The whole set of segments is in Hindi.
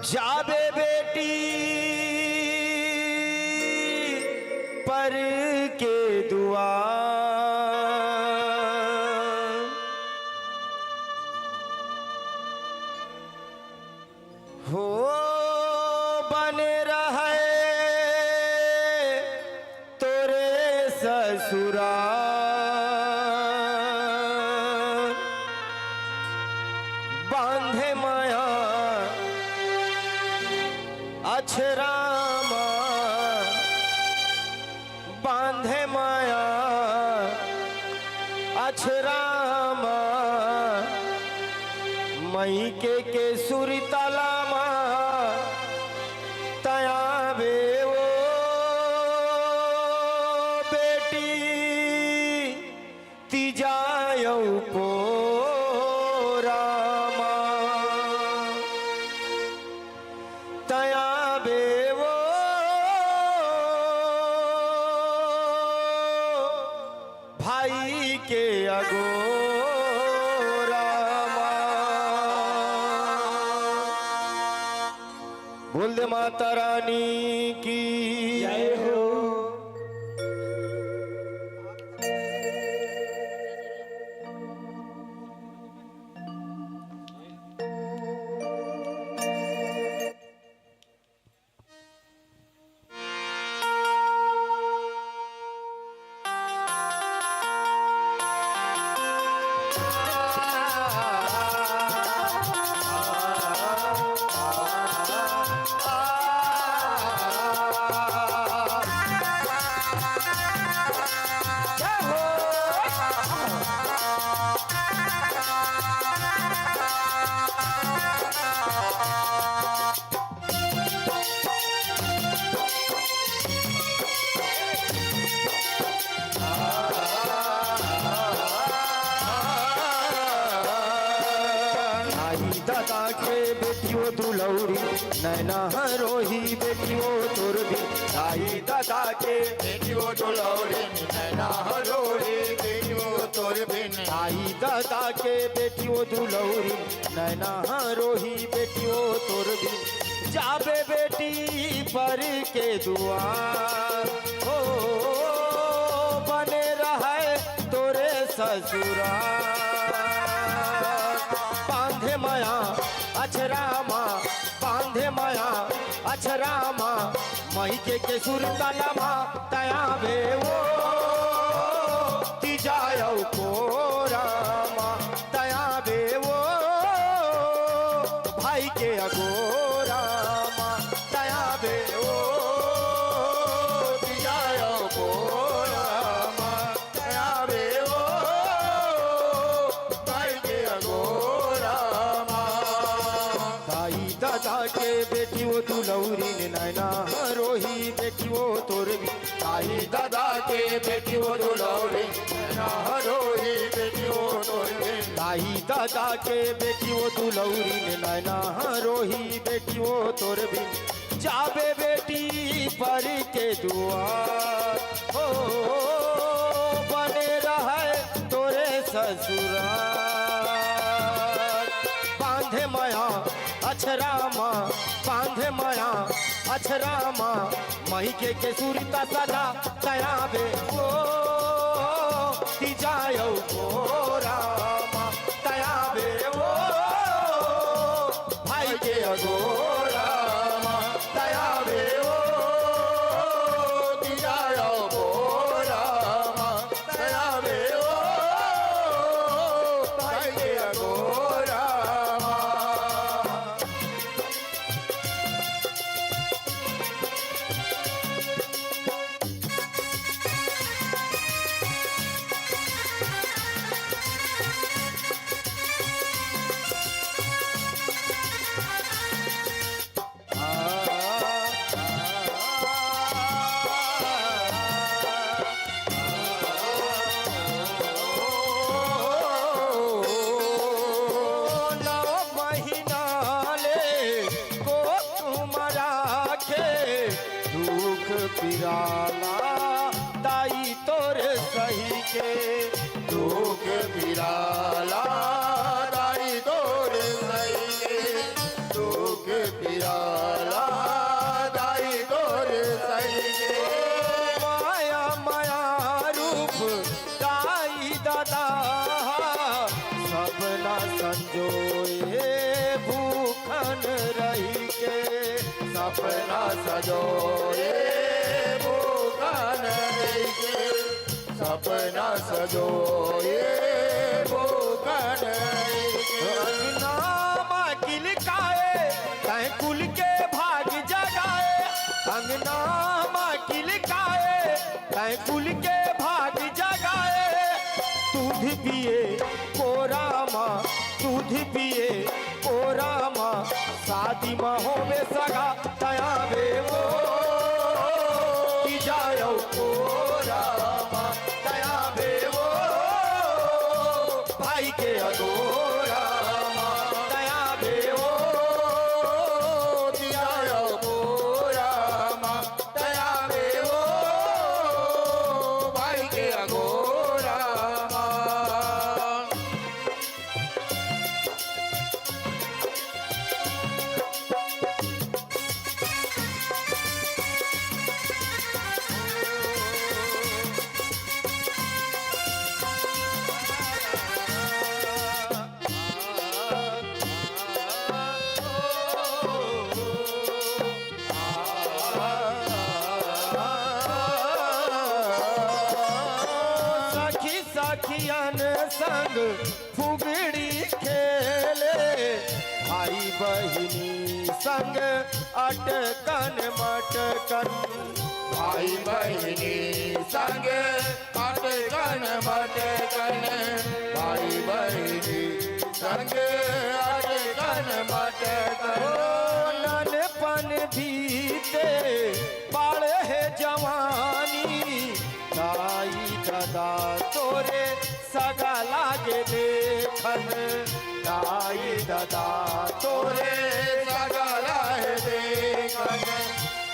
जाबे बेटी पर के दुआ हो बने रहे तोरे ससुरा बांधे माया अछरामा बांधे माया अछरामा मई के सुरी तलामा तयावे वो बेटी तिजायौ पोरामा तयावे वो भाई के अगोरामा। बोल दे माता रानी की जय हो। दादा के बेटियों दुलौरी नैना रोही बेटियों तोर भी आई दादा के बेटियों डोलौरी नैना हरोरी बेटियों तोर बिन। आई दादा के बेटियों दुलौरी नैना रोही बेटियों तोर भी जाबे बेटी पर के दुआर हो बने रहे तोरे ससुराल बांधे माया अछरामा बांधे माया अछरामा मई के सुर तलमा तयावे वो तिजायौ पोरामा तयावे वो भाई के अगोरामा तयावे वो तिजायौ पोरामा तयावे वो भाई के अगोरामा। दाई दादा के बेटी वो दुलौरी नैना रोही बेटी वो तोर भी आई दादा के बेटियों डोलौरी नैना हरोरी बेटियों तोर बिन। दाई दादा के बेटी वो दुलौरी नैना रोही बेटी वो तोर भी जाबे बेटी पर के दुआर हो बने रहे तोरे ससुराल बांधे माया अछरामा बांधे माया अछरामा मई के सुरता सदा तयावे वो तिजायौ पोरामा तयावे वो भाई के अगोरामा तयावे वो तिजायौ पोरामा तयावे वो भाई के अगोरामा। पिराला दाई तोर सही के दुख पिराला दाई तोर सही के दुख पिराला दाई तोर सही गे माया माया रूप दाई दादा सपना संजोए भूखन रही के सपना सजोए भूखन रही के सपना सजोए भूखन रही के अंगनामा किलकाए तय कुल के भाग जगाए अंगनामा किलकाए तय कुल के भाग जगाए दूध पिए कोरामा दूध पिए कोरामा शादी में होवे सगा तया बे वो की जायो कोरामा तया बे वो भाई के अगोरामा तया बे वो दियायो गोरामा तया बे वो भाई के अगोरामा सखी सखियन संग फुगड़ी खेले भाई बहिनी संग अटकन मटकन भाई बहिनी संग अटकन मटकन भाई बहिनी संग अटकन मटकन ननपन बीते बाड़े है जवानी दाई दादा तोरे सगा लागे देखन दाई दादा तोरे सगला है देखन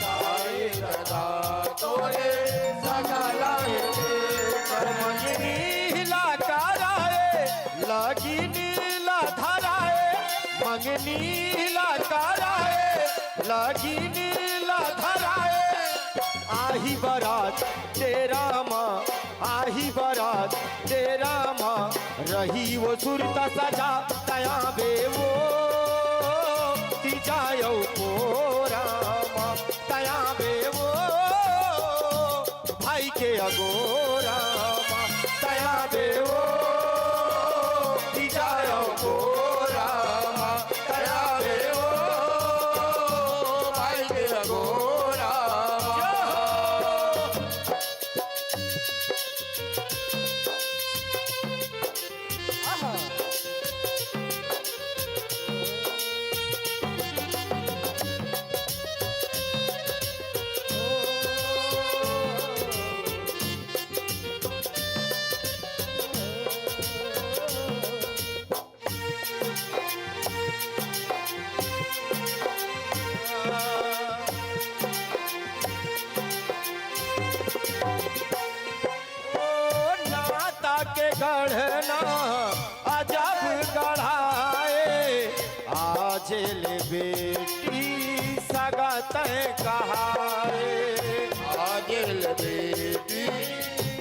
दाई दादा तोरे सगला है देखन मंगनी ला कराए लगी नीला धराए मंगनी ला कराए लगी नीला धराए आही बारात तेरा माँ आही बारात तेरा माँ रही वो सुरता सजा तया बे वो ती जायो कोरामा तया बे वो भाई के अगोरामा तया बे वो ती जायो कोरामा तया बे वो भाई के अगोरामा नाता के गढ़ना अजब गढ़ाए आज ले बेटी सगा तय कहाए आजिल बेटी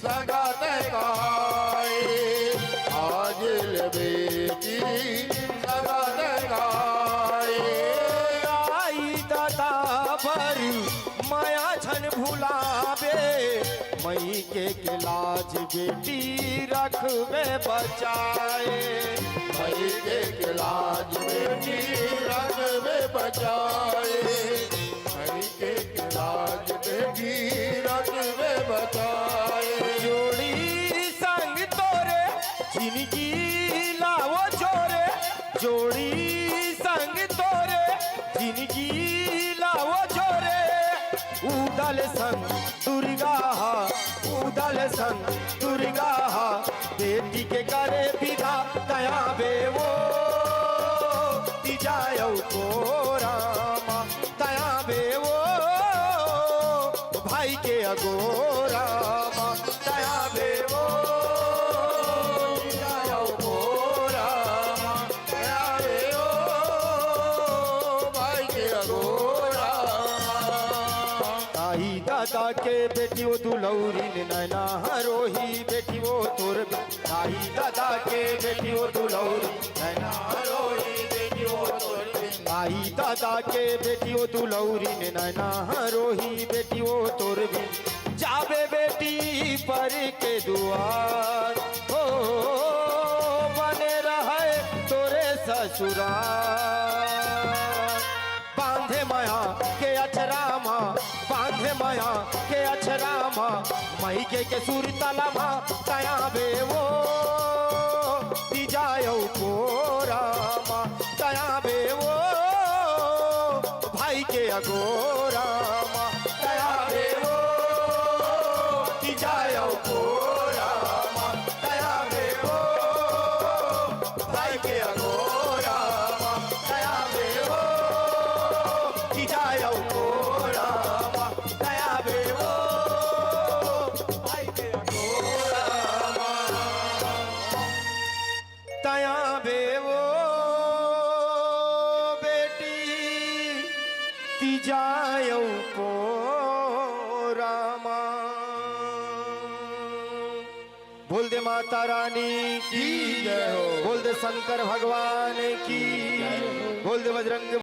सगात गाए आजिल बेटी सगात गाए आई दादा भर माया छन भुलावे मई के लाज बेटी रखवे बचाए मई के लाज बेटी रंग में बचाए मई के लाज बेटी रंग में बचाए जोड़ी संग तोरे जिनकी लावो छोरे जोड़ी संग तोरे जिनकी लावो छोरे उदल संग दुर्गा उदल संग दुर्गा बेटी के करे विदा तया बे वो ती जायो कोरामा तया बे वो भाई के अगोरामा तया बे वो जाओ गोरामा तया रे ओ भाई के दादा के बेटी वो दुलौरी ने नैना रोही बेटी वो तोर भी भाई दादा के बेटी वो दुलौरी नैना रोही बेटी वो तोर बिन आई दादा के बेटी वो दुलौरी ने नैना रोही बेटी वो तोर भी जाबे बेटी पर के दुआर हो बने रहे तोरे ससुराल बांधे माया के अचरामा बांधे माया के अचरामा मई के सुर तलमा तया बे वो जायो कोरामा तया बे वो भाई के अगोरामा दया देवो की जायो कोरामा दया देवो भाई के अगोरामा दया देवो की जायो कोरामा दया देवो भाई के अगोरामा तया बे वो बेटी ती जायो कोरामा बोल दे माता रानी की जय हो। बोल दे शंकर भगवान की बोल दे बजरंग